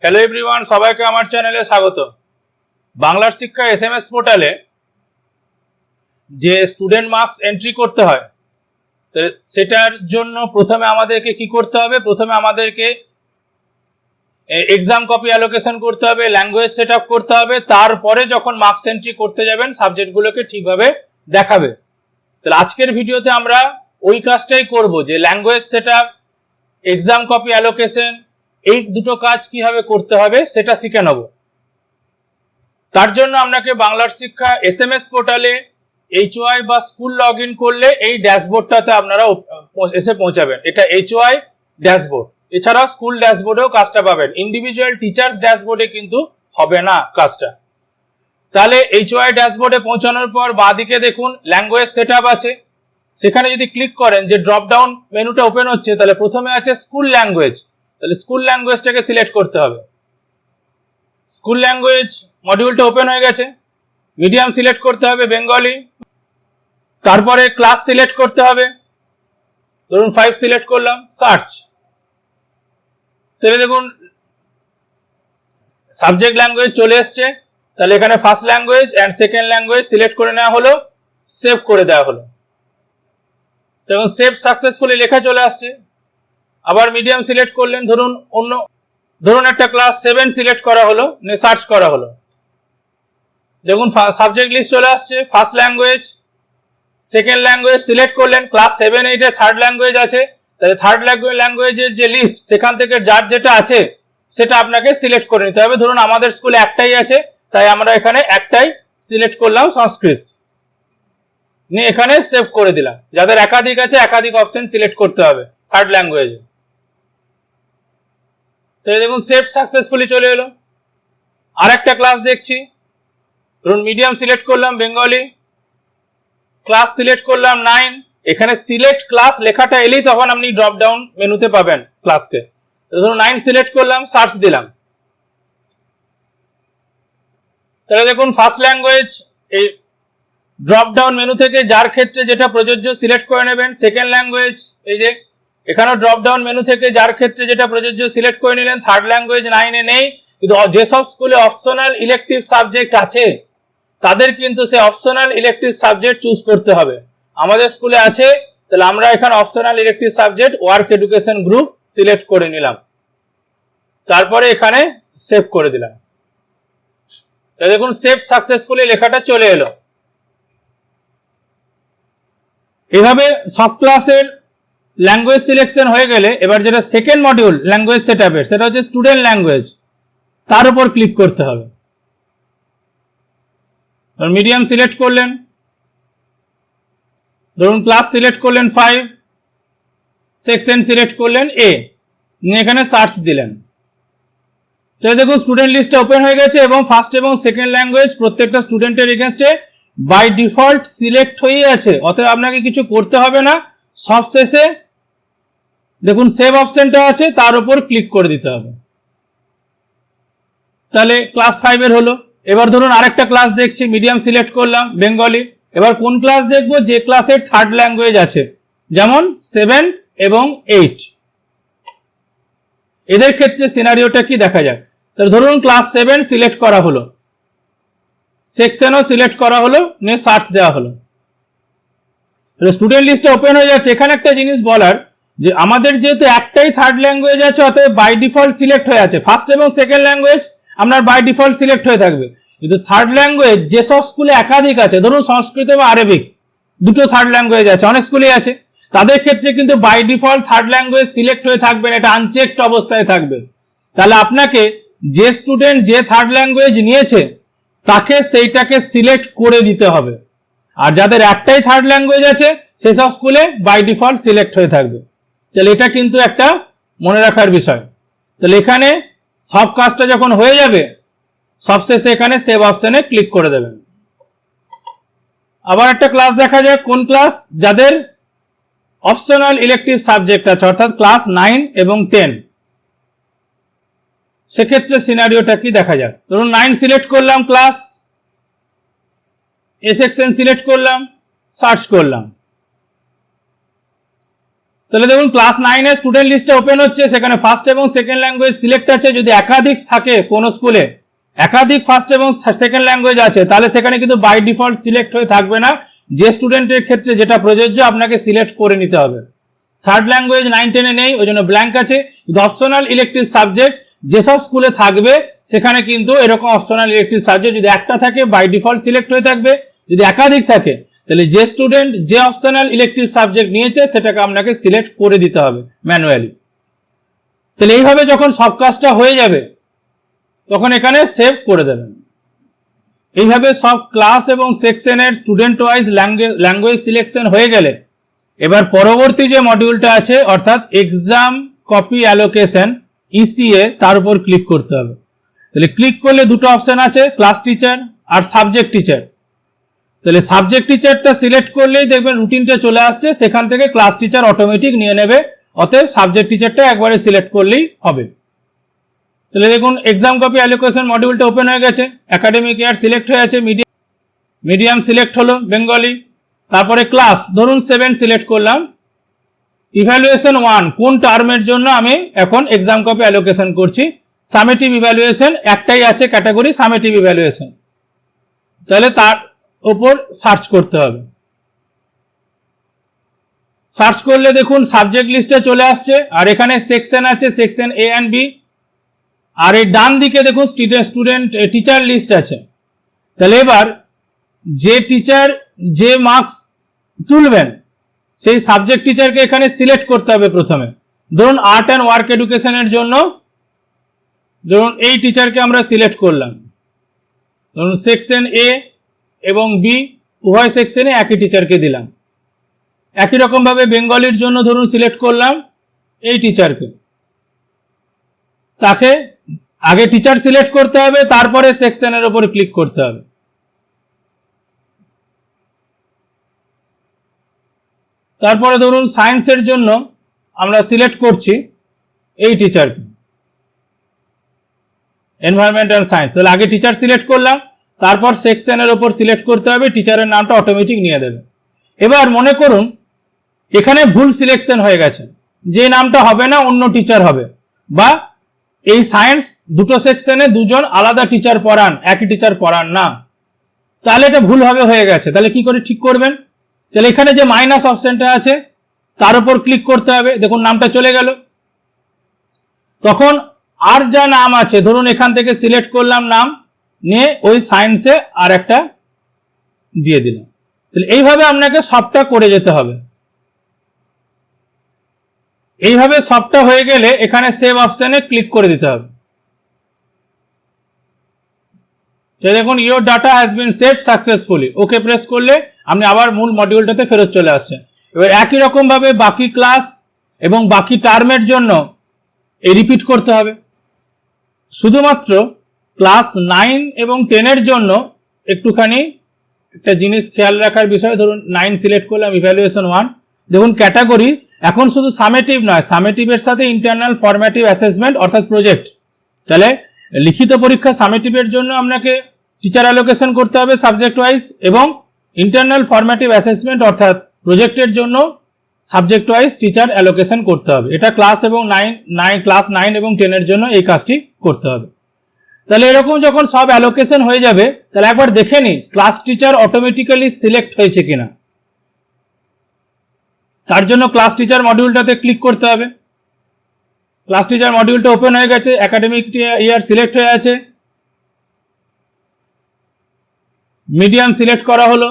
Hello everyone, সবাইকে আমার চ্যানেলে স্বাগত। বাংলার শিক্ষা এসএমএস পোর্টালে যে স্টুডেন্ট মার্কস এন্ট্রি করতে হয়, সেটার জন্য প্রথমে আমাদেরকে কি করতে হবে? প্রথমে আমাদেরকে এক্সাম কপি অ্যালোকেশন করতে হবে, ল্যাঙ্গুয়েজ সেট আপ করতে হবে। তারপরে যখন মার্কস এন্ট্রি করতে যাবেন, সাবজেক্টগুলোকে ঠিকভাবে দেখাবে। তাহলে আজকের ভিডিওতে আমরা ওই কাজটাই করব, যে language set up, exam copy allocation, এই দুটো কাজ কিভাবে করতে হবে সেটা শিখে নেব। তার জন্য আপনাকে বাংলার শিক্ষা এসএমএস পোর্টালে HY বা স্কুল লগ ইন করলে এই ড্যাশবোর্ডটাতে আপনারা এসে পৌঁছাবেন। এটা HY ড্যাশবোর্ড। এছাড়াও স্কুল ড্যাশবোর্ডেও কাজটা পাবেন, ইন্ডিভিজুয়াল টিচার্স ড্যাশবোর্ডে কিন্তু হবে না কাজটা। তাহলে HY ড্যাশবোর্ডে পৌঁছানোর পর বাঁদিকে দেখুন ল্যাঙ্গুয়েজ সেট আপ আছে। সেখানে যদি ক্লিক করেন, যে ড্রপ ডাউন মেনুটা ওপেন হচ্ছে, তাহলে প্রথমে আছে স্কুল ল্যাঙ্গুয়েজ। তাহলে স্কুল ল্যাঙ্গুয়েজটাকে সিলেক্ট করতে হবে। স্কুল ল্যাঙ্গুয়েজ মডিউলটা ওপেন হয়ে গেছে। মিডিয়াম সিলেক্ট করতে হবে, বেঙ্গলি। তারপরে ক্লাস সিলেক্ট করতে হবে, ধরুন 5 সিলেক্ট করলাম, সার্চ। তাহলে দেখুন সাবজেক্ট ল্যাঙ্গুয়েজ চলে এসছে। তাহলে এখানে first language and second language select করে নেওয়া হলো, সেভ করে দেওয়া হলো। তখন সেভ সাকসেসফুলি লেখা চলে আসছে। আবার মিডিয়াম সিলেক্ট করলেন, ধরুন একটা ক্লাস 7 সিলেক্ট করা হলো, সার্চ করা হলো। দেখুন সাবজেক্ট লিস্ট চলে আসছে। First language, second language select করলেন, ক্লাস 7 8 এ থার্ড ল্যাঙ্গুয়েজ আছে। তাহলে থার্ড ল্যাঙ্গুয়েজের যে লিস্ট, সেখান থেকে যার যেটা আছে সেটা আপনাকে সিলেক্ট করে নিতে হবে। ধরুন আমাদের স্কুলে একটাই আছে, তাই আমরা এখানে একটাই সিলেক্ট করলাম, সংস্কৃত নিয়ে এখানে সেভ করে দিলাম। যাদের একাধিক আছে, একাধিক অপশন সিলেক্ট করতে হবে থার্ড ল্যাঙ্গুয়েজে। তো দেখুন সেভ সাকসেসফুলি চলে এলো। আরেকটা ক্লাস দেখছি, ধরুন মিডিয়াম সিলেক্ট করলাম, বেঙ্গলি। ক্লাস সিলেক্ট করলাম 9। এখানে সিলেক্ট ক্লাস লেখাটা এলেই তখন আপনি ড্রপ ডাউন মেনুতে পাবেন ক্লাসকে। ধরুন 9 সিলেক্ট করলাম, সার্চ দিলাম। তাহলে দেখুন ফার্স্ট ল্যাঙ্গুয়েজ এই ড্রপ ডাউন মেনু থেকে যার ক্ষেত্রে যেটা প্রযোজ্য সিলেক্ট করে নেবেন। সেকেন্ড ল্যাঙ্গুয়েজ, এই যে এখানেও ড্রপ ডাউন মেনু থেকে যার ক্ষেত্রে যেটা প্রযোজ্য সিলেক্ট করে নিলেন। থার্ড ল্যাঙ্গুয়েজ 9 এ নেই, কিন্তু যেসব স্কুলে অপশনাল ইলেকটিভ সাবজেক্ট আছে তাদের কিন্তু সে অপশনাল ইলেকটিভ সাবজেক্ট চুজ করতে হবে। আমাদের স্কুলে আছে, তাহলে আমরা এখানে optional elective subject work education group select করে নিলাম। তারপরে এখানে সেভ করে দিলাম। দেখুন সেভ সাকসেসফুলি লেখাটা চলে এলো। এভাবে সব ক্লাসের ল্যাঙ্গুয়েজ সিলেকশন হয়ে গেলে এবার যেটা সেকেন্ড মডিউল ল্যাঙ্গুয়েজ সেটআপের, সেটা হচ্ছে স্টুডেন্ট ল্যাঙ্গুয়েজ। তার উপর ক্লিক করতে হবে। মিডিয়াম সিলেক্ট করলেন, ধরুন ক্লাস সিলেক্ট করলেন 5, সেকশন সিলেক্ট করলেন A, নিয়ে এখানে সার্চ দিলেন। তো দেখুন স্টুডেন্ট লিস্টটা ওপেন হয়ে গেছে এবং ফার্স্ট এবং সেকেন্ড ল্যাঙ্গুয়েজ প্রত্যেকটা স্টুডেন্টের এগেইনস্টে বাই ডিফল্ট সিলেক্ট হয়ে আছে। অতএব আপনাকে কিছু করতে হবে না। সবশেষে দেখুন সেভ অপশনটা আছে, তার উপর ক্লিক করে দিতে হবে। তাহলে ক্লাস 5 এর হলো। এবার ধরুন আরেকটা ক্লাস দেখছি, মিডিয়াম সিলেক্ট করলাম, বেঙ্গলি। এবার কোন ক্লাস দেখবো? যে ক্লাসের থার্ড ল্যাঙ্গুয়েজ আছে, যেমন 7 এবং 8। এদের ক্ষেত্রে সিনারিওটা কি দেখা যায়? তাহলে ধরুন ক্লাস 7 সিলেক্ট করা হলো, সেকশনও সিলেক্ট করা হলো, নিয়ে সার্চ দেওয়া হলো। স্টুডেন্ট লিস্টটা ওপেন হয়ে যাচ্ছে। এখানে একটা জিনিস বলার, যে আমাদের যেহেতু একটাই থার্ড ল্যাঙ্গুয়েজ আছে, অতএব বাই ডিফল্ট সিলেক্ট হয়ে আছে। ফার্স্ট এবং সেকেন্ড ল্যাঙ্গুয়েজ আপনার বাই ডিফল্ট সিলেক্ট হয়ে থাকবে, কিন্তু থার্ড ল্যাঙ্গুয়েজ যেসব স্কুলে একাধিক আছে, ধরুন সংস্কৃত এবং আরবিক দুটো থার্ড ল্যাঙ্গুয়েজ আছে, অনেক স্কুলেই আছে, তাদের ক্ষেত্রে কিন্তু by default third language select হয়ে থাকবে না, এটা আনচেকড অবস্থায় থাকবে। তাহলে আপনাকে যে স্টুডেন্ট যে থার্ড ল্যাঙ্গুয়েজ নিয়েছে তাকে সেইটাকে সিলেক্ট করে দিতে হবে। আর যাদের একটাই থার্ড ল্যাঙ্গুয়েজ আছে সেসব স্কুলে বাই ডিফল্ট সিলেক্ট হয়ে থাকবে। তাহলে এটা কিন্তু একটা মনে রাখার বিষয়। তাহলে এখানে সব কাজটা যখন হয়ে যাবে, সবশেষে এখানে সেভ অপশনে ক্লিক করে দেবেন। আবার একটা ক্লাস দেখা যাক, কোন ক্লাস? যাদের অপশনাল ইলেকটিভ সাবজেক্ট আছে, অর্থাৎ ক্লাস 9 এবং 10। সেক্ষেত্রে সিনারিওটা কি দেখা যাক। ধরুন 9 সিলেক্ট করলাম, ক্লাস A সেকশন সিলেক্ট করলাম, সার্চ করলাম। তাহলে দেখুন ক্লাস 9 এর স্টুডেন্ট লিস্টটা ওপেন হচ্ছে, সেখানে ফার্স্ট এবং সেকেন্ড ল্যাঙ্গুয়েজ সিলেক্ট আছে। যদি একাধিক থাকে কোন স্কুলে, একাধিক ফার্স্ট এবং সেকেন্ড ল্যাঙ্গুয়েজ আছে, তাহলে সেখানে কিন্তু বাই ডিফল্ট সিলেক্ট হয়ে থাকবে না। যে স্টুডেন্টের ক্ষেত্রে যেটা প্রযোজ্য আপনাকে সিলেক্ট করে নিতে হবে। থার্ড ল্যাঙ্গুয়েজ 9-10 এ নেই, ওই জন্য ব্ল্যাঙ্ক আছে। অপশনাল ইলেকটিভ সাবজেক্ট যেসব স্কুলে থাকবে সেখানে কিন্তু এরকম অপশনাল ইলেকটিভ সাবজেক্ট যদি একটা থাকে বাই ডিফল্ট সিলেক্ট হয়ে থাকবে। যদি একাধিক থাকে তাহলে যে স্টুডেন্ট যে অপশনাল ইলেকটিভ সাবজেক্ট নিয়েছে সেটাকে আপনাকে সিলেক্ট করে দিতে হবে ম্যানুয়ালি। তাহলে এইভাবে যখন সব কাজটা হয়ে যাবে তখন এখানে সেভ করে দেবেন। এইভাবে সব ক্লাস এবং সেকশনের স্টুডেন্ট ওয়াইজ ল্যাঙ্গুয়েজ সিলেকশন হয়ে গেলে এবার পরবর্তী যে মডিউলটা আছে অর্থাৎ এক্সাম কপি অ্যালোকেশন ইসিএ, তার উপর ক্লিক করতে হবে। তাহলে ক্লিক করলে দুটো অপশন আছে, ক্লাস টিচার আর সাবজেক্ট টিচার। তাহলে সাবজেক্ট টিচারটা সিলেক্ট করলেই দেখবেন রুটিনটা চলে আসছে, সেখান থেকে ক্লাস টিচার অটোমেটিক নিয়ে নেবে। অতএব সাবজেক্ট টিচারটা একবারে সিলেক্ট করলেই হবে। তাহলে দেখুন এক্সাম কপি অ্যালোকেশন মডিউলটা ওপেন হয়ে গেছে, একাডেমিক ইয়ার সিলেক্ট হয়ে আছে, মিডিয়াম সিলেক্ট হলো বেঙ্গলি, তারপরে ক্লাস ধরুন 7 সিলেক্ট করলাম। ইভ্যালুয়েশন 1 কোন টার্মের জন্য আমি এখন এক্সাম কপি অ্যালোকেশন করছি, সামেটিভ ইভ্যালুয়েশন একটাই আছে ক্যাটাগরি সামেটিভ ইভ্যালুয়েশন। তাহলে তার উপর সার্চ করতে হবে। সার্চ করলে দেখুন সাবজেক্ট লিস্টে চলে আসছে, আর এখানে সেকশন আছে, সেকশন এ এন্ড বি। আর এই ডান দিকে দেখুন স্টুডেন্ট টিচার লিস্ট আছে। তাহলে এবার যে টিচার যে মার্কস তুলবেন সেই সাবজেক্ট টিচারকে এখানে সিলেক্ট করতে হবে প্রথমে। ধরুন আর্ট অ্যান্ড ওয়ার্ক এডুকেশনের জন্য ধরুন এই টিচারকে আমরা সিলেক্ট করলাম। ধরুন সেকশন এ এবং বি উভয় সেকশনে একই টিচারকে দিলাম। একই রকম ভাবে বেঙ্গলির জন্য ধরুন সিলেক্ট করলাম এই টিচারকে। তাকে আগে টিচার সিলেক্ট করতে হবে, তারপরে সেকশনের উপর ক্লিক করতে হবে। তারপরে ধরুন সায়েন্সের জন্য আমরা সিলেক্ট করছি এই টিচারকে, এনভায়রনমেন্ট অ্যান্ড সায়েন্স। তাহলে আগে টিচার সিলেক্ট করলাম, তারপর সেকশনের উপর সিলেক্ট করতে হবে, টিচারের নামটা অটোমেটিক নিয়ে দেবে। এবার মনে করুন এখানে ভুল সিলেকশন হয়ে গেছে, যে নামটা হবে না অন্য টিচার হবে, বা এই সায়েন্স দুটো সেকশনে দুজন আলাদা টিচার পড়ান, একই টিচার পড়ান না, তাহলে এটা ভুলভাবে হয়ে গেছে। তাহলে কি করে ঠিক করবেন? তাহলে এখানে যে মাইনাস অপশনটা আছে তার উপর ক্লিক করতে হবে। দেখুন নামটা চলে গেল। তখন আর যা নাম আছে ধরুন এখান থেকে সিলেক্ট করলাম নাম, নিয়ে ওই সায়েন্সে আর একটা দিয়ে দিলাম। তাহলে এইভাবে আপনাকে সবটা করে যেতে হবে। এইভাবে সবটা হয়ে গেলে এখানে সেভ অপশনে ক্লিক করে দিতে হবে। দেখুন your data has been saved successfully, okay press করলে আপনি আবার মূল মডিউলটাতে ফেরত চলে আসছেন। এবার একই রকম ভাবে বাকি ক্লাস এবং বাকি টার্মের জন্য এই রিপিট করতে হবে। শুধুমাত্র ক্লাস 9 এবং 10 এর জন্য একটুখানি একটা জিনিস খেয়াল রাখার বিষয়। ধরুন 9 সিলেক্ট করলাম, ইভ্যালুয়েশন 1। দেখুন ক্যাটাগরি এখন শুধু সামেটিভ নয়, সামেটিভের সাথে ইন্টারনাল ফরম্যাটিভ অ্যাসেসমেন্ট অর্থাৎ প্রজেক্ট। তাহলে লিখিত পরীক্ষা সামেটিভের জন্য আপনাকে টিচার অ্যালোকেশন করতে হবে সাবজেক্ট ওয়াইজ, এবং ইন্টারনাল ফরম্যাটিভ অ্যাসেসমেন্ট অর্থাৎ প্রজেক্টের জন্য সাবজেক্ট ওয়াইজ টিচার অ্যালোকেশন করতে হবে। এটা ক্লাস 9 এবং 10 এর জন্য এই কাজটি করতে হবে। তাহলে এরকম যখন সব অ্যালোকেশন হয়ে যাবে তাহলে একবার দেখে নি ক্লাস টিচার অটোমেটিক্যালি সিলেক্ট হয়েছে কিনা। তার জন্য ক্লাস টিচার মডিউলটাতে ক্লিক করতে হবে। ক্লাস টিচার মডিউলটা ওপেন হয়ে গেছে, একাডেমিক ইয়ার সিলেক্ট হয়ে আছে, মিডিয়াম সিলেক্ট করা হলো।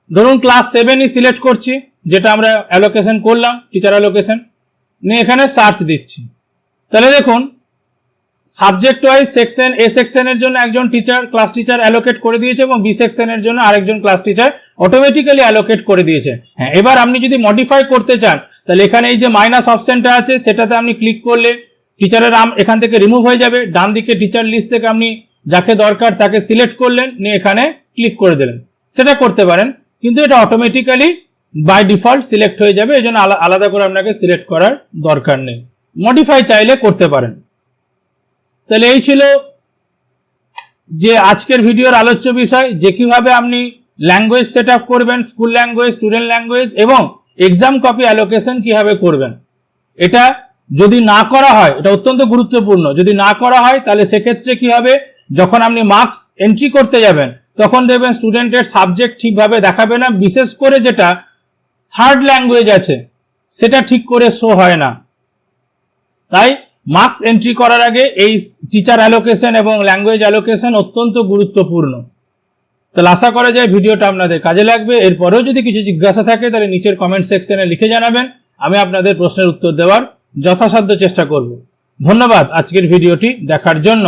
ধরুন ক্লাস 7ই সিলেক্ট করছি, যেটা আমরা অ্যালোকেশন করলাম টিচার অ্যালোকেশন নিয়ে এখানে সার্চ দিচ্ছি। তাহলে দেখুন সাবজেক্ট ওয়াইজ সেকশন এ সেকশনের জন্য একজন টিচার ক্লাস টিচার অ্যালোকেট করে দিয়েছে এবং বি সেকশনের জন্য আরেকজন ক্লাস টিচার অটোমেটিক্যালি অ্যালোকেট করে দিয়েছে। হ্যাঁ, এবার আপনি যদি মডিফাই করতে চান তাহলে এখানে এই যে মাইনাস অপশনটা আছে সেটাতে আপনি ক্লিক করলে টিচারের নাম এখান থেকে রিমুভ হয়ে যাবে। ডান দিকে টিচার লিস্ট থেকে আপনি যাকে দরকার তাকে সিলেক্ট করলেন, নিয়ে এখানে ক্লিক করে দিলেন। সেটা করতে পারেন, কিন্তু এটা অটোমেটিক্যালি বাই ডিফল্ট সিলেক্ট হয়ে যাবে, এই জন্য আলাদা করে আপনাকে সিলেক্ট করার দরকার নেই। মডিফাই চাইলে করতে পারেন। তাহলে এই ছিল যে আজকের ভিডিওর আলোচ্য বিষয়, যে কিভাবে আপনি ল্যাঙ্গুয়েজ সেট আপ করবেন, স্কুল ল্যাঙ্গুয়েজ, স্টুডেন্ট ল্যাঙ্গুয়েজ এবং এক্সাম কপি অ্যালোকেশন কিভাবে করবেন। এটা যদি না করা হয়, এটা অত্যন্ত গুরুত্বপূর্ণ, যদি না করা হয় তাহলে সেক্ষেত্রে কি হবে, যখন আপনি মার্কস এন্ট্রি করতে যাবেন তখন দেখবেন স্টুডেন্টের সাবজেক্ট ঠিকভাবে দেখাবে না, বিশেষ করে যেটা থার্ড ল্যাঙ্গুয়েজ আছে সেটা ঠিক করে শো হয় না। তাই মার্কস এন্ট্রি করার আগে এই টিচার অ্যালোকেশন এবং ল্যাঙ্গুয়েজ অ্যালোকেশন অত্যন্ত গুরুত্বপূর্ণ। তাহলে আশা করা যায় ভিডিওটা আপনাদের কাজে লাগবে। এরপরেও যদি কিছু জিজ্ঞাসা থাকে তাহলে নিচের কমেন্ট সেকশনে লিখে জানাবেন, আমি আপনাদের প্রশ্নের উত্তর দেওয়ার যথাসাধ্য চেষ্টা করব। ধন্যবাদ আজকের ভিডিওটি দেখার জন্য।